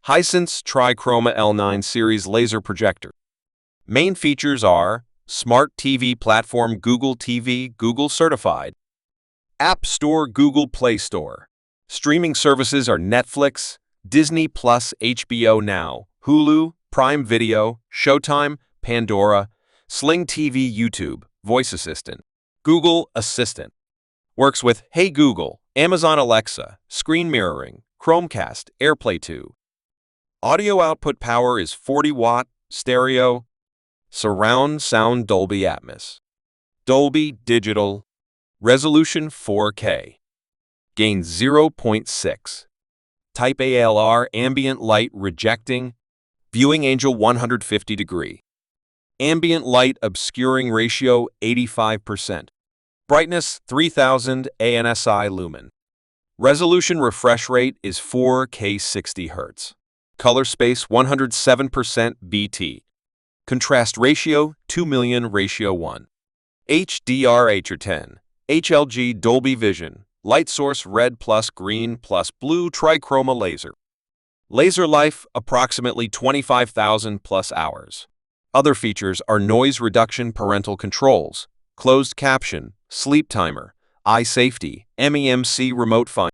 Hisense Chroma L9 series laser projector. Main features are Smart TV platform Google TV, Google certified. App Store, Google Play Store. Streaming services are Netflix, Disney+, HBO Now, Hulu, Prime Video, Showtime, Pandora, Sling TV, YouTube, Voice Assistant, Google Assistant. Works with Hey Google, Amazon Alexa, screen mirroring, Chromecast, AirPlay 2. Audio output power is 40 watt, stereo, surround sound Dolby Atmos. Dolby Digital, resolution 4K. Gain 0.6. Type ALR, ambient light rejecting, viewing angle 150 degree. Ambient light obscuring ratio 85%. Brightness 3000 ANSI lumen. Resolution refresh rate is 4K 60 Hz. Color space 107% BT. Contrast ratio 2 million ratio 1. HDR H10. HLG Dolby Vision. Light source red plus green plus blue trichroma laser. Laser life approximately 25,000 plus hours. Other features are noise reduction, parental controls, closed caption, sleep timer, eye safety, MEMC remote find.